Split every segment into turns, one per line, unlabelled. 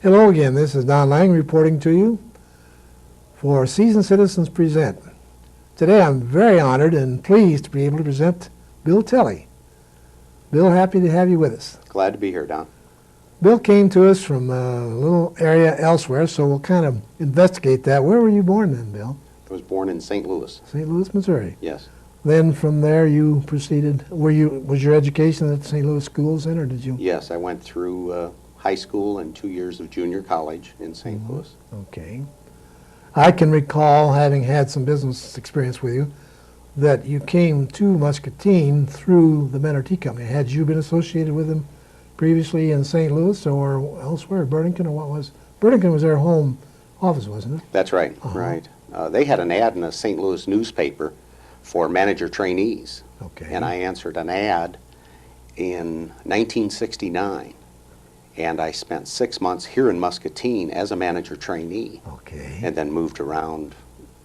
Hello again, this is Don Lang reporting to you for Seasoned Citizens Present. Today I'm very honored and pleased to be able to present Bill Telle. Bill, happy to have you with us.
Glad to be here, Don.
Bill came to us from a little area elsewhere, so we'll kind of investigate that. Where were you born then, Bill?
I was born in St. Louis.
St. Louis, Missouri.
Yes.
Then from there you proceeded, was your education at St. Louis schools then, or did you?
Yes, I went through high school and 2 years of junior college in St. Louis.
Okay. I can recall, having had some business experience with you, that you came to Muscatine through the Benner Tea Company. Had you been associated with them previously in St. Louis or elsewhere, Burlington, or what was? Burlington was their home office, wasn't it?
That's right, right. They had an ad in a St. Louis newspaper for manager trainees.
Okay.
And I answered an ad in 1969. And I spent 6 months here in Muscatine as a manager trainee.
Okay.
And then moved around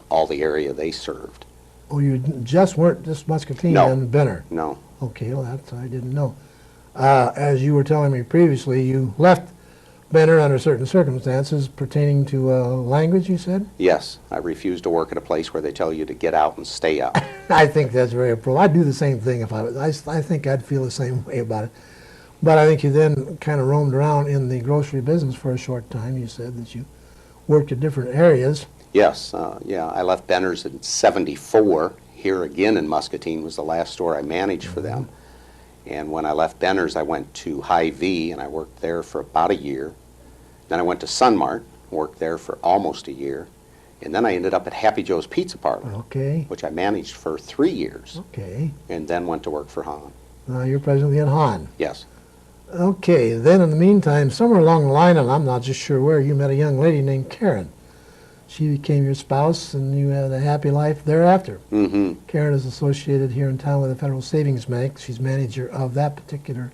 all the area they served.
Oh, you weren't just Muscatine
No.
and Benner?
No.
Okay, well, that's I didn't know. As you were telling me previously, you left Benner under certain circumstances pertaining to language, you said?
Yes, I refused to work at a place where they tell you to get out and stay out.
I think that's very appropriate. I'd do the same thing if I was. I think I'd feel the same way about it. But I think you then kind of roamed around in the grocery business for a short time. You said that you worked at different areas.
Yes, yeah, I left Benner's in '74. Here again in Muscatine was the last store I managed for them. And when I left Benner's, I went to Hy-Vee, and I worked there for about a year. Then I went to Sunmart, worked there for almost a year. And then I ended up at Happy Joe's Pizza Parlor,
Okay.
which I managed for 3 years,
Okay.
and then went to work for Hahn.
Now you're presently in Hahn.
Yes.
Okay. Then in the meantime, somewhere along the line, and I'm not just sure where, you met a young lady named Karen. She became your spouse, and you had a happy life thereafter.
Mm-hmm.
Karen is associated here in town with the Federal Savings Bank. She's manager of that particular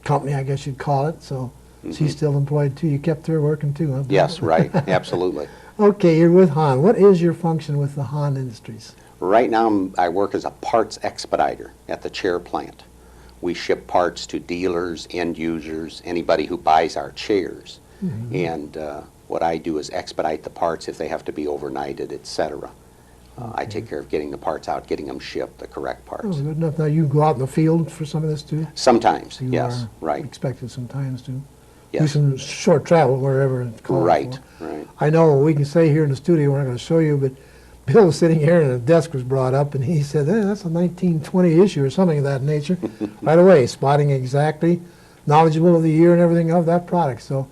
company, I guess you'd call it. So she's still employed too. You kept her working too, huh?
Yes, right, absolutely.
Okay, you're with Hahn. What is your function with the Hahn Industries?
Right now, I work as a parts expediter at the chair plant. We ship parts to dealers, end users, anybody who buys our chairs. And what I do is expedite the parts if they have to be overnighted, etc. I take care of getting the parts out, getting them shipped, the correct
Oh,
parts.
good enough. Now you go out in the field for some of this too?
Sometimes,
You
yes,
are
right,
expected sometimes to do
yes,
some short travel wherever it's called
right,
for.
right.
I know we can say here in the studio, we're not going to show you, but Bill was sitting here and a desk was brought up and he said, that's a 1920 issue or something of that nature. Right away, spotting exactly, knowledgeable of the year and everything of that product. So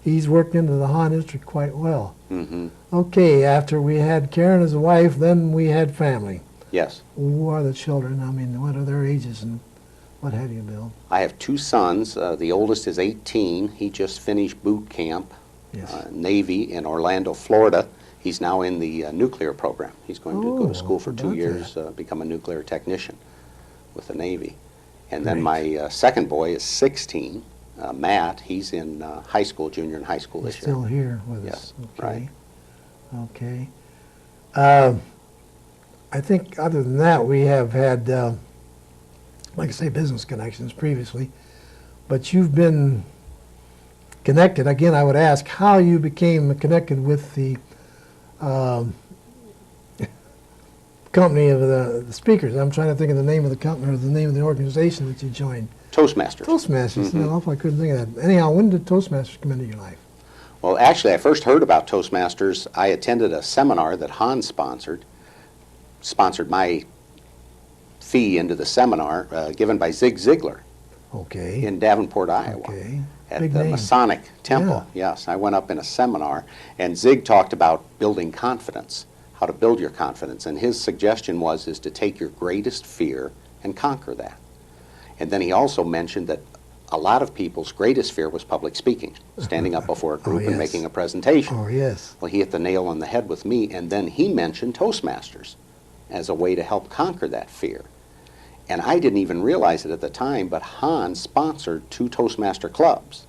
he's worked into the Hahn industry quite well.
Mm-hmm.
Okay, after we had Karen as a wife, then we had family.
Yes.
Who are the children? I mean, what are their ages and what have you, Bill?
I have 2 sons. The oldest is 18. He just finished boot camp,
Yes.
Navy in Orlando, Florida. He's now in the nuclear program. He's going to go
Oh,
to school for 2
about
years, become a nuclear technician with the Navy. And then
Great.
my second boy is 16, Matt. He's in high school, junior in high school
He's
this
still
year.
here with us.
Yes,
Okay.
right.
Okay. I think other than that, we have had, like I say, business connections previously, but you've been connected. Again, I would ask how you became connected with the company of the speakers. I'm trying to think of the name of the company or the name of the organization that you joined.
Toastmasters.
Toastmasters. No, I couldn't think of that. Anyhow, when did Toastmasters come into your life?
Well, actually, I first heard about Toastmasters. I attended a seminar that Hahn sponsored my fee into the seminar given by Zig Ziglar
Okay.
in Davenport, Iowa.
Okay.
At
Big
the
name.
Masonic Temple. Yes, I went up in a seminar, and Zig talked about building confidence, how to build your confidence, and his suggestion is to take your greatest fear and conquer that. And then he also mentioned that a lot of people's greatest fear was public speaking, standing up before a group
yes.
and making a presentation.
Oh, yes.
Well, he hit the nail on the head with me, and then he mentioned Toastmasters as a way to help conquer that fear. And I didn't even realize it at the time, but Hahn sponsored 2 Toastmaster clubs.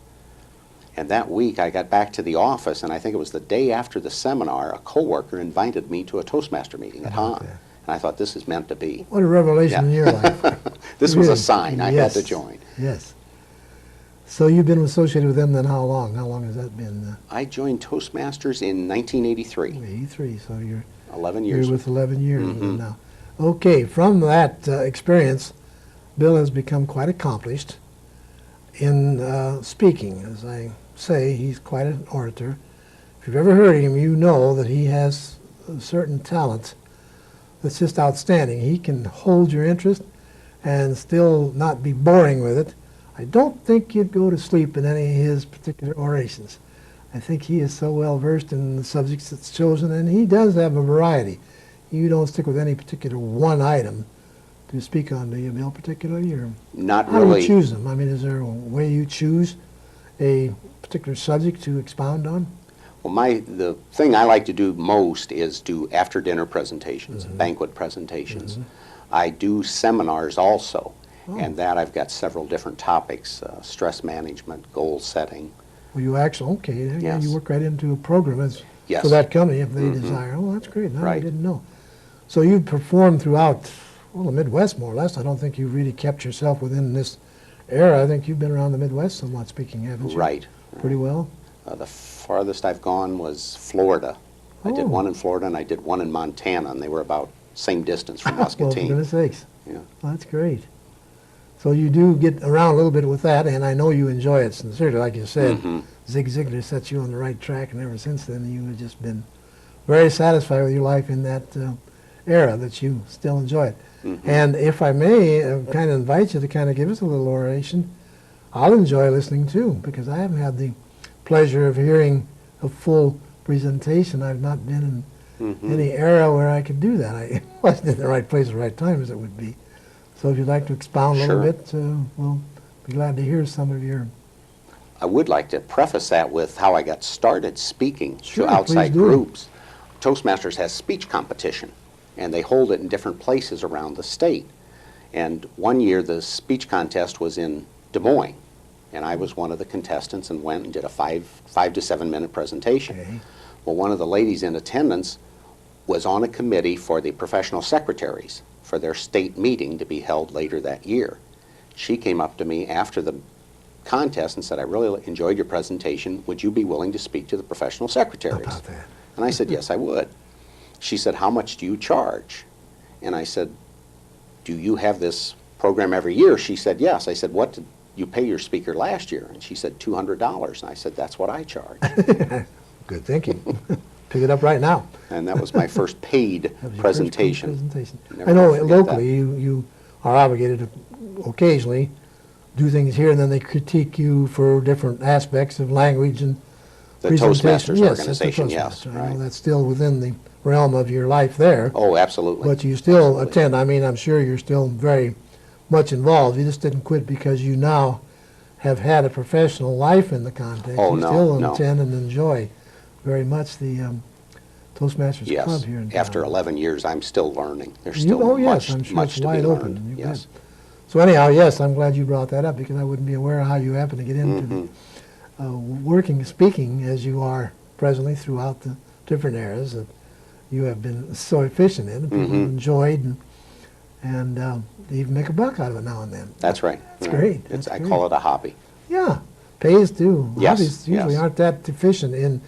And that week I got back to the office, and I think it was the day after the seminar, a coworker invited me to a Toastmaster meeting at Hahn.
Yeah.
And I thought, this is meant to be.
What a revelation
Yeah.
in your life.
This was a
Really?
sign. I
Yes.
had to join.
Yes. So you've been associated with them then how long? How long has that been?
I joined Toastmasters in 1983.
83, so you're
11 years.
with 11 years with them
Mhm.
now. Okay, from that experience, Bill has become quite accomplished in speaking. As I say, he's quite an orator. If you've ever heard him, you know that he has a certain talent that's just outstanding. He can hold your interest and still not be boring with it. I don't think you'd go to sleep in any of his particular orations. I think he is so well versed in the subjects that's chosen, and he does have a variety. You don't stick with any particular one item to speak on, do you, Bill, particularly? Or
Not
how do
really.
you choose them? I mean, is there a way you choose a particular subject to expound on?
Well, the thing I like to do most is do after-dinner presentations, banquet presentations. I do seminars also, and that I've got several different topics, stress management, goal setting.
Well, you actually, okay, yeah,
Yes.
you work right into a program as
Yes.
for that company if they desire. Oh, that's great. No, I
Right.
didn't know. So you've performed throughout, well, the Midwest more or less. I don't think you've really kept yourself within this era. I think you've been around the Midwest somewhat speaking, haven't you?
Right.
Pretty well.
The farthest I've gone was Florida. I did
Oh.
one in Florida and I did one in Montana, and they were about same distance from
Well, for
Muscatine.
goodness sakes.
Yeah.
Well, that's great. So you do get around a little bit with that, and I know you enjoy it sincerely. Like you said, Zig Ziglar set you on the right track, and ever since then you have just been very satisfied with your life in that era that you still enjoy it. And if I may kind of invite you to kind of give us a little oration, I'll enjoy listening too, because I haven't had the pleasure of hearing a full presentation. I've not been in any era where I could do that. I wasn't in the right place at the right time, as it would be. So if you'd like to expound a little
Sure.
bit, we'll be glad to hear some of your...
I would like to preface that with how I got started speaking
Sure,
to outside
please do.
groups. Toastmasters has speech competition, and they hold it in different places around the state. And one year the speech contest was in Des Moines, and I was one of the contestants and went and did a 5 to 7 minute presentation.
Okay.
Well, one of the ladies in attendance was on a committee for the professional secretaries for their state meeting to be held later that year. She came up to me after the contest and said, "I really enjoyed your presentation. Would you be willing to speak to the professional secretaries?"
How about that?
And I said, "Yes, I would." She said, "How much do you charge?" And I said, "Do you have this program every year?" She said, "Yes." I said, "What did you pay your speaker last year?" And she said, $200. And I said, "That's what I charge."
Good thinking. Pick it up right now.
And that was my first paid
That was your first
presentation.
presentation.
Never
I know
gonna forget
locally you are obligated to occasionally do things here, and then they critique you for different aspects of language and
The
presentation.
Toastmasters
Yes, that's the
organization, yes,
Toastmasters. I know
right.
that's still within the realm of your life there,
Oh, absolutely.
but you still
Absolutely.
attend. I mean, I'm sure you're still very much involved. You just didn't quit because you now have had a professional life in the contest.
Oh,
you
no,
still
no.
attend and enjoy very much the Toastmasters Club
Yes,
here in town.
after 11 years, I'm still learning. There's
You-
still
oh, yes,
much,
I'm sure
much
it's
to be
wide
learned.
open. You
Yes.
bet. So anyhow, yes, I'm glad you brought that up because I wouldn't be aware of how you happen to get into working, speaking as you are presently throughout the different eras that you have been so efficient in, and people have enjoyed, and they even make a buck out of it now and then.
That's right.
That's
right.
great.
It's,
That's
I
great.
call it a hobby.
Yeah, pays too.
Yes,
Hobbies usually
yes.
aren't that efficient in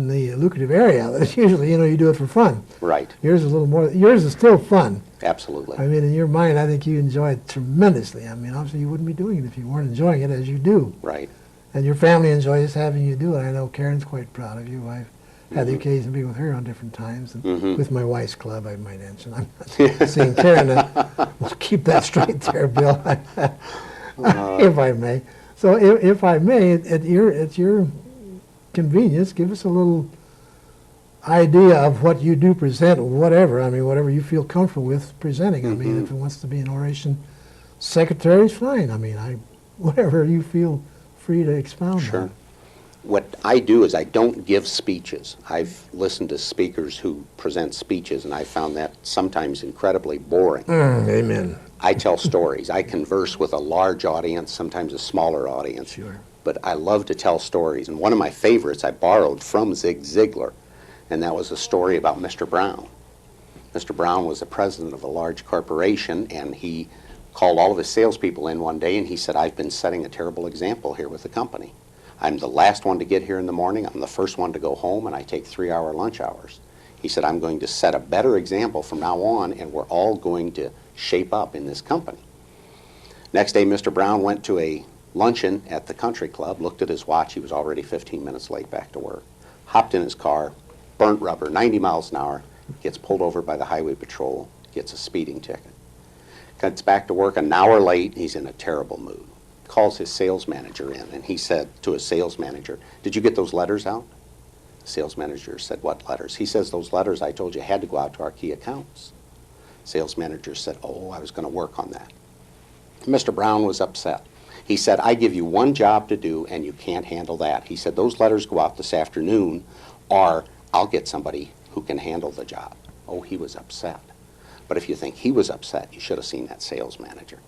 the lucrative area. Usually, you do it for fun.
Right.
Yours is a little more. Yours is still fun.
Absolutely.
I mean, in your mind, I think you enjoy it tremendously. I mean, obviously, you wouldn't be doing it if you weren't enjoying it as you do.
Right.
And your family enjoys having you do it. I know Karen's quite proud of you. I've had the occasion to be with her on different times, and with my wife's club, I might mention. I'm not seeing Karen. We'll keep that straight there, Bill, if I may. So, if I may, at your convenience, give us a little idea of what you do present, whatever. I mean, whatever you feel comfortable with presenting. I mean, if it wants to be an oration secretary's fine. I mean, whatever you feel free to expound
Sure.
on.
What I do is I don't give speeches. I've listened to speakers who present speeches, and I found that sometimes incredibly boring.
Amen.
I tell stories. I converse with a large audience, sometimes a smaller audience.
Sure.
But I love to tell stories. And one of my favorites I borrowed from Zig Ziglar, and that was a story about Mr. Brown. Mr. Brown was the president of a large corporation, and he called all of his salespeople in one day, and he said, I've been setting a terrible example here with the company. I'm the last one to get here in the morning, I'm the first one to go home, and I take 3-hour lunch hours. He said, I'm going to set a better example from now on, and we're all going to shape up in this company. Next day, Mr. Brown went to a luncheon at the country club, looked at his watch, he was already 15 minutes late back to work, hopped in his car, burnt rubber, 90 miles an hour, gets pulled over by the highway patrol, gets a speeding ticket. Gets back to work an hour late, he's in a terrible mood. Calls his sales manager in, and he said to his sales manager, did you get those letters out? The sales manager said, what letters? He says, those letters I told you had to go out to our key accounts. Sales manager said, oh, I was going to work on that. Mr. Brown was upset. He said, I give you one job to do, and you can't handle that. He said, those letters go out this afternoon, or I'll get somebody who can handle the job. Oh, he was upset. But if you think he was upset, you should have seen that sales manager.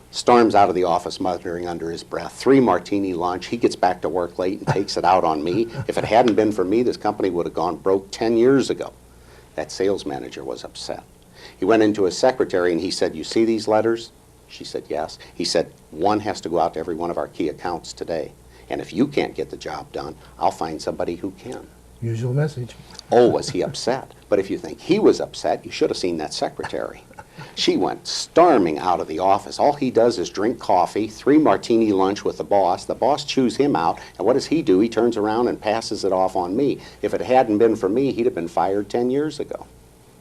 Storms out of the office muttering under his breath, 3 martini lunch. He gets back to work late and takes it out on me. If it hadn't been for me, this company would have gone broke 10 years ago. That sales manager was upset. He went into his secretary and he said, you see these letters? She said, yes. He said, one has to go out to every one of our key accounts today. And if you can't get the job done, I'll find somebody who can.
Usual message.
Oh, was he upset? But if you think he was upset, you should have seen that secretary. She went storming out of the office. All he does is drink coffee, 3 martini lunch with the boss. The boss chews him out, and what does he do? He turns around and passes it off on me. If it hadn't been for me, he'd have been fired 10 years ago.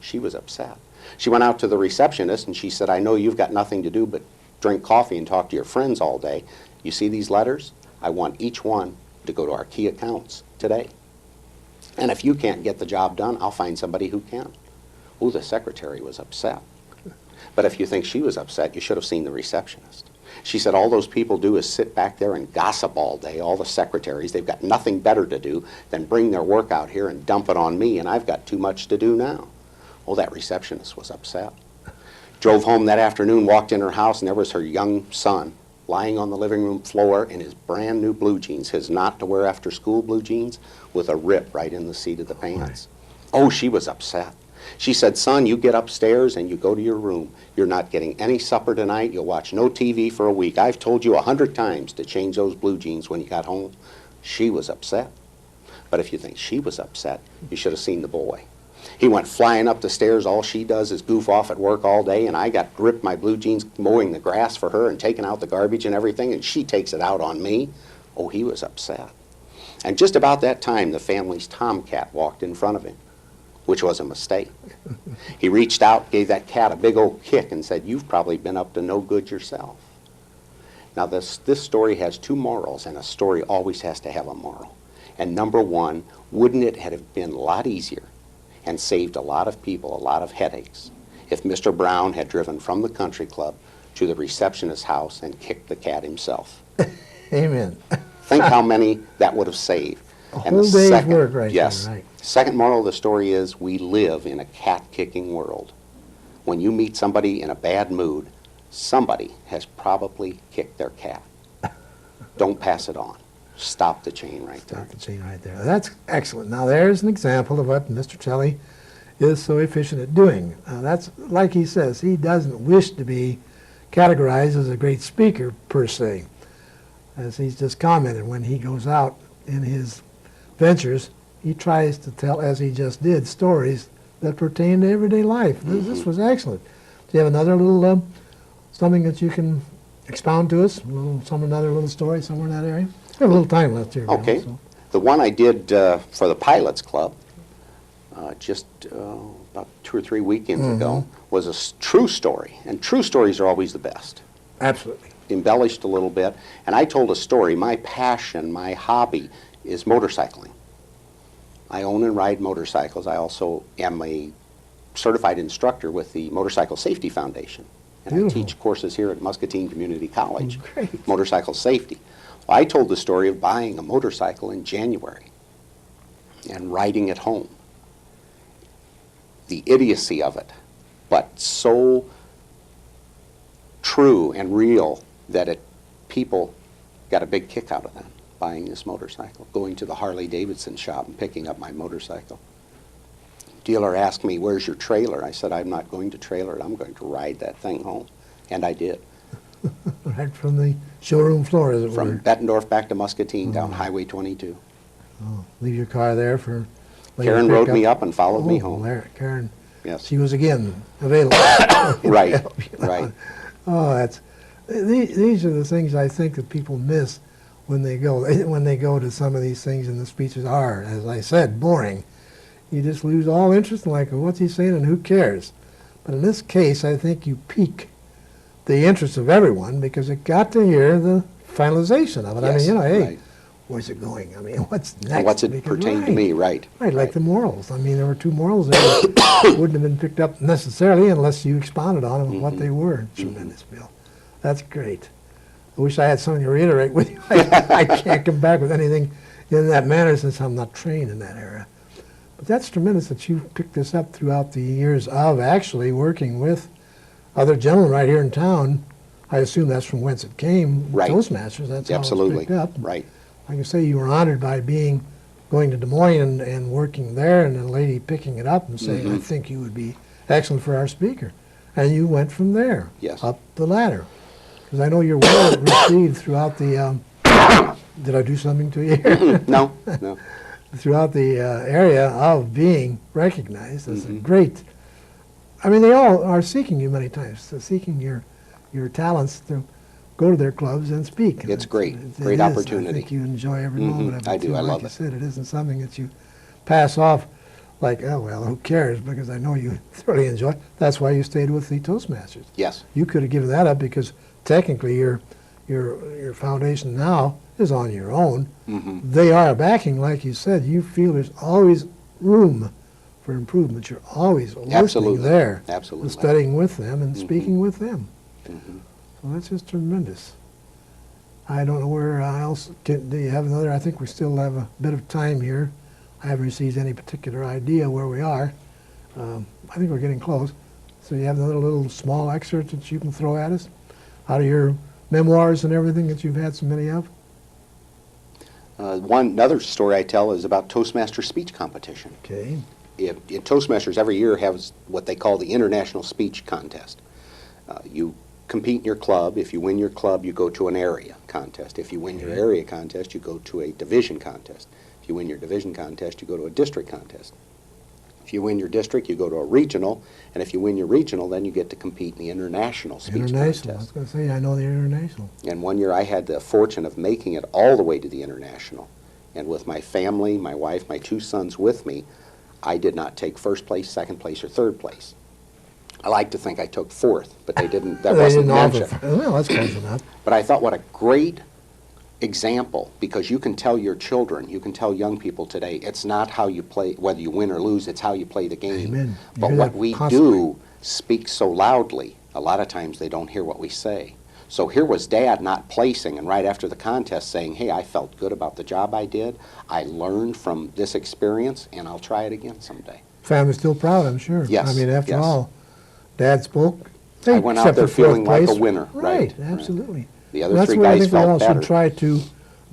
She was upset. She went out to the receptionist, and she said, I know you've got nothing to do but drink coffee and talk to your friends all day. You see these letters? I want each one to go to our key accounts today. And if you can't get the job done, I'll find somebody who can. Oh, the secretary was upset. But if you think she was upset, you should have seen the receptionist. She said all those people do is sit back there and gossip all day, all the secretaries. They've got nothing better to do than bring their work out here and dump it on me, and I've got too much to do now. Oh, that receptionist was upset. Drove home that afternoon, walked in her house, and there was her young son lying on the living room floor in his brand new blue jeans, his not to wear after school blue jeans, with a rip right in the seat of the pants. Oh, she was upset. She said, son, you get upstairs and you go to your room. You're not getting any supper tonight. You'll watch no TV for a week. I've told you 100 times to change those blue jeans when you got home. She was upset. But if you think she was upset, you should have seen the boy. He went flying up the stairs. All she does is goof off at work all day, and I got ripped my blue jeans mowing the grass for her and taking out the garbage and everything, and she takes it out on me. Oh, he was upset. And just about that time, the family's tomcat walked in front of him, which was a mistake. He reached out, gave that cat a big old kick, and said, you've probably been up to no good yourself. Now, this story has 2 morals, and a story always has to have a moral. And number 1, wouldn't it have been a lot easier and saved a lot of people a lot of headaches if Mr. Brown had driven from the country club to the receptionist's house and kicked the cat himself?
Amen.
Think how many that would have saved.
A whole day's work right there, right.
Second moral of the story is we live in a cat-kicking world. When you meet somebody in a bad mood, somebody has probably kicked their cat. Don't pass it on. Stop the chain right there.
Stop the chain right there. That's excellent. Now there's an example of what Mr. Telle is so efficient at doing. That's like he says, he doesn't wish to be categorized as a great speaker per se. As he's just commented, when he goes out in his ventures, he tries to tell, as he just did, stories that pertain to everyday life. This was excellent. Do you have another little something that you can expound to us? Another little story somewhere in that area? We have a little time left here.
Okay.
So.
The one I did for the Pilots Club just about 2 or 3 weekends ago was a true story. And true stories are always the best.
Absolutely.
Embellished a little bit. And I told a story. My passion, my hobby is motorcycling. I own and ride motorcycles. I also am a certified instructor with the Motorcycle Safety Foundation. And
Beautiful.
I teach courses here at Muscatine Community College,
Great.
motorcycle safety. Well, I told the story of buying a motorcycle in January and riding it home. The idiocy of it, but so true and real that people got a big kick out of that, buying this motorcycle, going to the Harley-Davidson shop and picking up my motorcycle. Dealer asked me, where's your trailer? I said, I'm not going to trailer it. I'm going to ride that thing home. And I did.
Right from the showroom floor, as it
From
were.
Bettendorf back to Muscatine down Highway 22.
Oh, leave your car there for later
Karen rode
pickup.
me up and followed me
Oh,
home.
there, Karen,
Yes.
she was again available.
Right, right.
Oh, these are the things I think that people miss when they go to some of these things, and the speeches are, as I said, boring. You just lose all interest in, like, what's he saying and who cares? But in this case, I think you pique the interest of everyone because it got to hear the finalization of it. I mean,
Yes,
you know, hey,
right.
where's it going? I mean, what's next?
And what's it
Because-
pertain to me, right.
Right, like the morals. I mean, there were two morals there that wouldn't have been picked up necessarily unless you expounded on them and what they were. Tremendous, Bill. That's great. I wish I had something to reiterate with you. I can't come back with anything in that manner since I'm not trained in that area. But that's tremendous that you picked this up throughout the years of actually working with other gentlemen right here in town. I assume that's from whence it came,
Right.
Toastmasters. That's
Absolutely.
how it was picked up.
Right.
Like I say, you were honored by going to Des Moines and working there, and a lady picking it up and saying, I think you would be excellent for our speaker. And you went from there,
Yes.
up the ladder. Because I know you're well received throughout the, did I do something to you here?
No, no.
Throughout the area of being recognized as a great, I mean, they all are seeking you many times, so seeking your talents to go to their clubs and speak. And
It's great.
it
Great
is.
opportunity.
I think you enjoy every moment of it.
I do.
too.
I love
Like you
it.
said, it isn't something that you pass off like, oh, well, who cares? Because I know you thoroughly enjoy it. That's why you stayed with the Toastmasters.
Yes.
You could have given that up because technically your foundation now is on your own. They are backing, like you said. You feel there's always room for improvement. You're always listening
Absolutely.
there,
Absolutely.
and studying with them and speaking with them. So that's just tremendous. I don't know where else. Do you have another? I think we still have a bit of time here. I haven't received any particular idea where we are. I think we're getting close. So you have another little small excerpt that you can throw at us out of your memoirs and everything that you've had so many of?
Another story I tell is about Toastmaster speech competition.
Okay.
Toastmasters every year has what they call the International Speech Contest. You compete in your club. If you win your club, you go to an area contest. If you win your area contest, you go to a division contest. If you win your division contest, you go to a district contest. If you win your district, you go to a regional, and if you win your regional, then you get to compete in the international speech
International. I was
contest.
going to say, I know the international.
And one year I had the fortune of making it all the way to the international. And with my family, my wife, my two sons with me, I did not take first place, second place, or third place. I like to think I took fourth, but they didn't. That
They
wasn't
didn't offer-
mentioned.
Well, that's close enough.
But I thought, what a great example, because you can tell your children, you can tell young people today, it's not how you play, whether you win or lose, it's how you play the game.
Amen. You
But
hear
what
that
we
constantly.
do speaks so loudly, a lot of times they don't hear what we say. So here was Dad not placing, and right after the contest saying, hey, I felt good about the job I did, I learned from this experience, and I'll try it again someday.
Family's still proud, I'm sure.
Yes,
I mean, after
yes.
all, Dad spoke.
I went out
except
there
for fourth
feeling like a
place.
winner.
Right,
Right.
absolutely.
The
And
other
that's
three
what I
guys
think we all
felt better.
should try to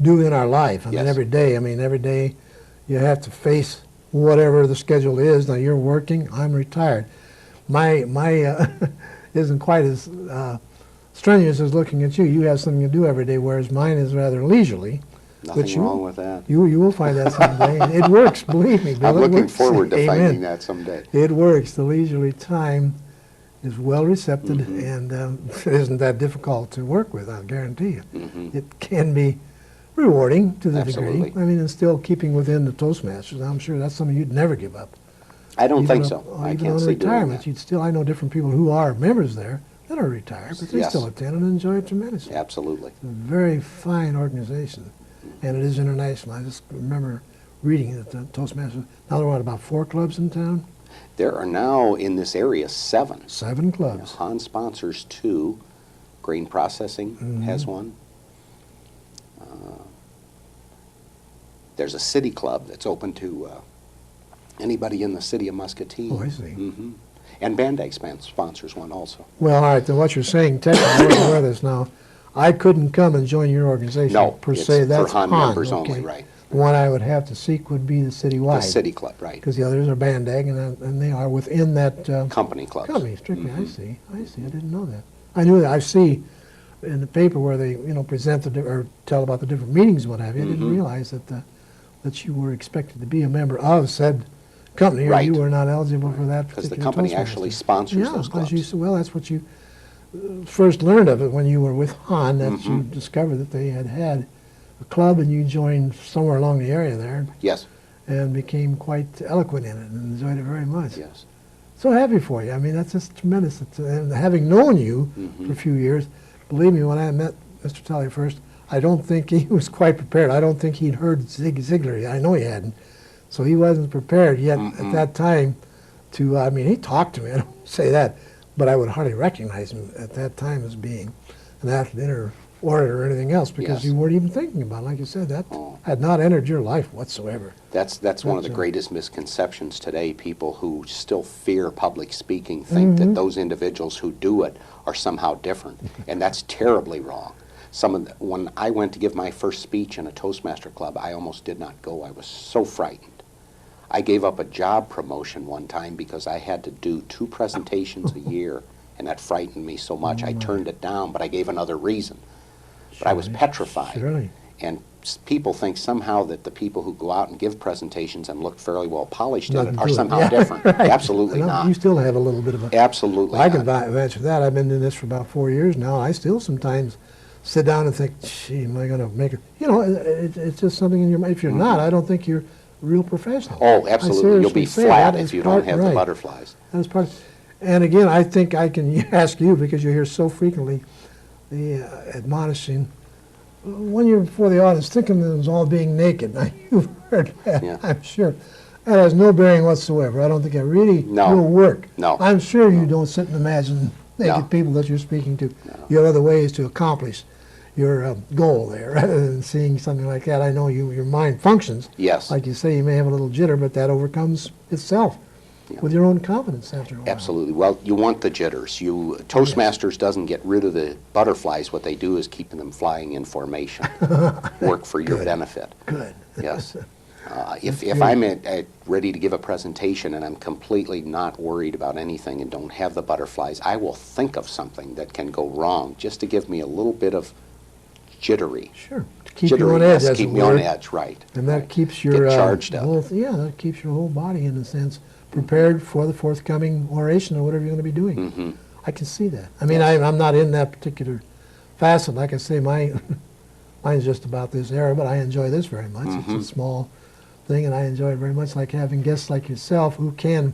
do in our life. I mean,
Yes.
every day. I mean, every day you have to face whatever the schedule is. Now, you're working, I'm retired. My isn't quite as strenuous as looking at you. You have something to do every day, whereas mine is rather leisurely.
Nothing wrong with that.
You will find that someday. And it works, believe me, Bill.
I'm
it
looking
works.
forward to
Amen.
finding that someday.
It works. The leisurely time is well recepted,
Mm-hmm.
and it isn't that difficult to work with, I'll guarantee you.
Mm-hmm.
It can be rewarding to the
Absolutely.
degree. I mean, and still keeping within the Toastmasters. I'm sure that's something you'd never give up.
I don't think
Even
so.
up-
I
even
can't
on
see doing
retirement,
that.
you'd still, I know different people who are members there that are retired, but they
Yes.
still attend and enjoy it tremendously.
Absolutely.
It's a very fine organization, and it is international. I just remember reading that the Toastmasters, now there are what, about 4 clubs in town?
There are now in this area 7.
7 clubs.
Han sponsors 2. Grain Processing has one. There's a city club that's open to anybody in the city of Muscatine.
Oh, I see.
Mm-hmm. And Band-Aid sponsors one also.
Well, all right, then what you're saying, technically, I'm aware of this now. I couldn't come and join your organization
No,
per
it's
se.
for
That's
Han members only,
okay.
right.
The one I would have to seek would be the citywide.
The city club, right.
Because the others are Band-Aid, and they are within that
Company clubs.
company, strictly.
Mm-hmm.
I see. I didn't know that. I knew that. I see in the paper where they, present or tell about the different meetings and what have you. I didn't realize that you were expected to be a member of said company, or
Right.
you were not eligible for that
Because
particular
the company
Toastmasters.
actually sponsors those
because
clubs.
well, that's what you first learned of it when you were with Han, that you discovered that they had a club, and you joined somewhere along the area there
Yes,
and became quite eloquent in it and enjoyed it very much.
yes.
So happy for you. I mean, that's just tremendous. And having known you for a few years, believe me, when I met Mr. Telle first, I don't think he was quite prepared. I don't think he'd heard Zig Ziglar. I know he hadn't. So he wasn't prepared yet at that time to, he talked to me, I don't say that, but I would hardly recognize him at that time as being an athlete or orator or anything else, because
Yes.
you weren't even thinking about it. Like you said, that
Oh.
had not entered your life whatsoever.
That's one of the
That's,
greatest misconceptions today. People who still fear public speaking think that those individuals who do it are somehow different, and that's terribly wrong. When I went to give my first speech in a Toastmaster club, I almost did not go. I was so frightened. I gave up a job promotion one time because I had to do 2 presentations a year, and that frightened me so much. I turned it down, but I gave another reason. But I was petrified.
Surely.
And people think somehow that the people who go out and give presentations and look fairly well polished in
Nothing
it are
to it.
somehow
Yeah,
different.
right.
Absolutely
No,
not.
You still have a little bit of a...
Absolutely
I can
not.
vouch for that. I've been doing this for about 4 years now. I still sometimes sit down and think, gee, am I going to make it? It's just something in your mind. If you're not, I don't think you're a real professional.
Oh,
I
absolutely. You'll be
seriously say
flat
that
if
is
you don't
part-
have the
right.
butterflies.
That's part. And again, I think I can ask you, because you're here so frequently, the admonishing, when you're before the audience, thinking that it's all being naked. Now, you've heard that,
Yeah.
I'm sure. That has no bearing whatsoever. I don't think it really
No.
will work.
No.
I'm sure you don't sit and imagine naked
No.
people that you're speaking to. You have other ways to accomplish your goal there, rather than seeing something like that. I know your mind functions.
Yes.
Like you say, you may have a little jitter, but that overcomes itself with your own confidence after a while.
Absolutely. Well, you want the jitters. Toastmasters doesn't get rid of the butterflies. What they do is keeping them flying in formation. Work for your benefit.
Good.
Yes. If I'm ready to give a presentation and I'm completely not worried about anything and don't have the butterflies, I will think of something that can go wrong just to give me a little bit of jittery.
Sure. To keep you on edge,
Jitteriness,
as
keep
it
me on
were.
edge, right.
And that
right.
keeps your
Get charged up.
that keeps your whole body, in a sense, prepared for the forthcoming oration or whatever you're going to be doing. I can see that. I mean,
Yes.
I'm not in that particular facet. Like I say, mine's just about this era, but I enjoy this very much. It's a small thing, and I enjoy it very much. Like having guests like yourself who can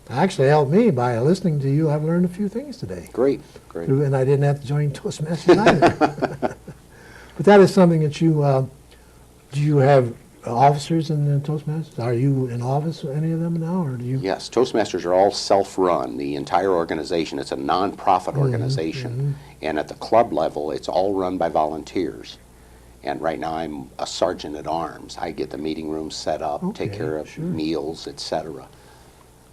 actually help me by listening to you. I've learned a few things today.
Great, great.
And I didn't have to join Toastmasters either. But that is something that do you have officers in the Toastmasters? Are you in office with any of them now, or do you?
Yes, Toastmasters are all self-run, the entire organization. It's a non-profit organization. And at the club level, it's all run by volunteers. And right now, I'm a sergeant-at-arms. I get the meeting rooms set up, take
Okay,
care of
sure.
meals, etc.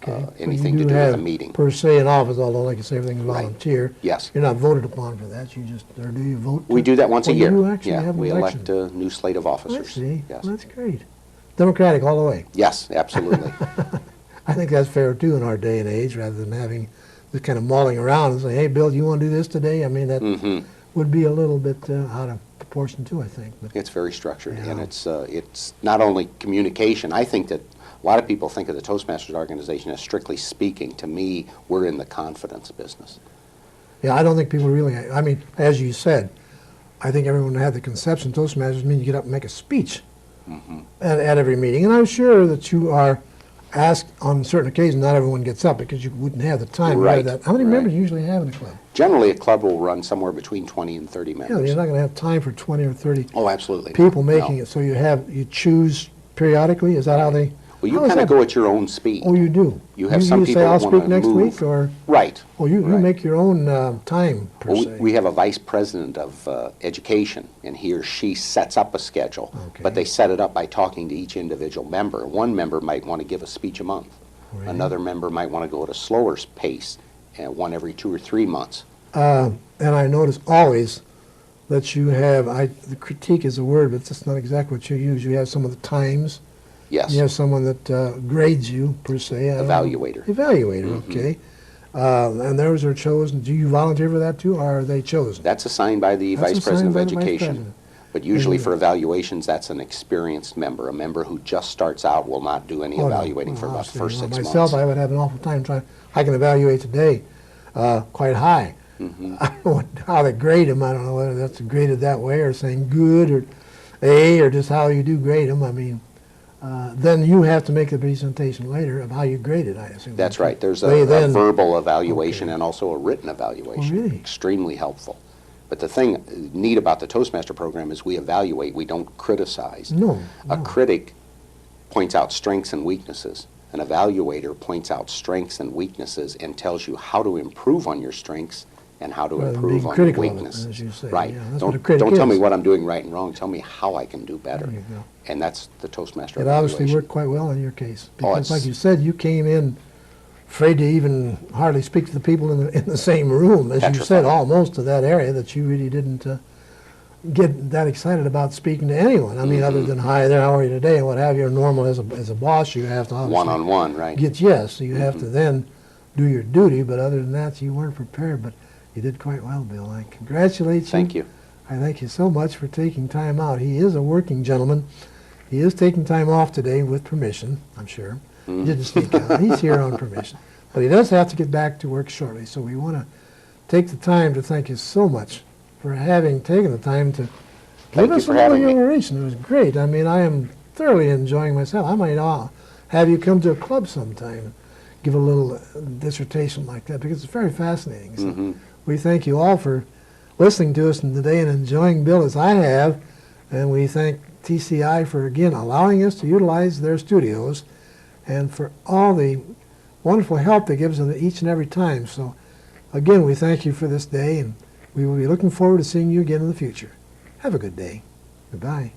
Okay. But
Anything
you
to do with a
have,
meeting.
per se, in office, although, like you say, everything's
Right.
volunteer.
Yes.
You're not voted upon for that. You just, or do you vote?
We do that once a
Well,
year.
You actually
Yeah,
have an
we
election.
elect a new slate of
I
officers.
see.
Yes.
Well, that's great. Democratic all the way.
Yes, absolutely.
I think that's fair, too, in our day and age, rather than having this kind of mulling around and say, hey, Bill, do you want to do this today? I mean, that would be a little bit out of proportion, too, I think. But
It's very structured,
Yeah.
and it's not only communication. I think that a lot of people think of the Toastmasters organization as strictly speaking. To me, we're in the confidence business.
yeah, I don't think people really, I mean, as you said, I think everyone had the conception Toastmasters mean you get up and make a speech at every meeting. And I'm sure that you are asked on certain occasions, not everyone gets up because you wouldn't have the time. to do
Right,
that. How many
right.
members do you usually have in a club?
Generally, a club will run somewhere between 20 and 30
Yeah,
members.
you're not going to have time for 20 or 30
Oh, absolutely.
people making
No.
it. So you choose periodically? Is that how they?
Well, you
how is
kind of
that?
go at your own speed.
Oh, you do?
You have some
you
people
say, I'll
that wanna
speak next
move.
week, or?
Right.
Oh, you
right.
make your own time, per
Well,
se.
we have a vice president of education, and he or she sets up a schedule.
Okay.
But they set it up by talking to each individual member. One member might want to give a speech a month.
Right.
Another member might want to go at a slower pace, one every 2 or 3 months.
And I notice always that you have, the critique is a word, but it's not exactly what you use. You have some of the times.
Yes.
You have someone that grades you, per se.
Evaluator.
Evaluator, okay. And those are chosen. Do you volunteer for that too, or are they chosen?
That's assigned by the
That's
Vice President of
assigned by the Vice
Education.
President.
But usually
Mhm.
for evaluations, that's an experienced member. A member who just starts out will not do any
Oh, no.
evaluating for
Well,
about the first 6 months.
Myself, I would have an awful time trying. I can evaluate today quite high.
Mhm.
I don't know how to grade them. I don't know whether that's graded that way or saying good or A or just how you do grade them. I mean, then you have to make the presentation later of how you grade it, I assume.
That's right. There's
Way
a
then-
verbal evaluation
Okay.
and also a written evaluation.
Oh, really?
Extremely helpful. But the thing neat about the Toastmaster program is we evaluate, we don't criticize.
No.
A
no.
critic points out strengths and weaknesses. An evaluator points out strengths and weaknesses and tells you how to improve on your strengths and how to
Rather than
improve
being
on your
critical of it,
weaknesses.
as you say.
Right.
Yeah, that's what a
Don't
critic
tell me
is.
what I'm doing right and wrong. Tell me how I can do better.
There you go.
And that's the Toastmaster
It obviously
evaluation.
worked quite well in your case.
Oh,
Because like
it's-
you said, you came in afraid to even hardly speak to the people in the same room. As you said,
Petrified.
almost to that area that you really didn't get that excited about speaking to anyone. I mean, other than, hi there, how are you today, and what have you. Normal as a boss, you have to obviously
One-on-one, right?
get yes. So you have to then do your duty. But other than that, you weren't prepared. But you did quite well, Bill. I congratulate you.
Thank you.
I thank you so much for taking time out. He is a working gentleman. He is taking time off today with permission, I'm sure. He didn't speak out. He's here on permission. But he does have to get back to work shortly. So we want to take the time to thank you so much for having taken the time to
Thank
give
you
us a
for
little
having me.
information. It was great. I mean, I am thoroughly enjoying myself. I might have you come to a club sometime, give a little dissertation like that, because it's very fascinating. So
Mhm.
we thank you all for listening to us today and enjoying Bill as I have. And we thank TCI for, again, allowing us to utilize their studios and for all the wonderful help they give us each and every time. So, again, we thank you for this day, and we will be looking forward to seeing you again in the future. Have a good day. Goodbye.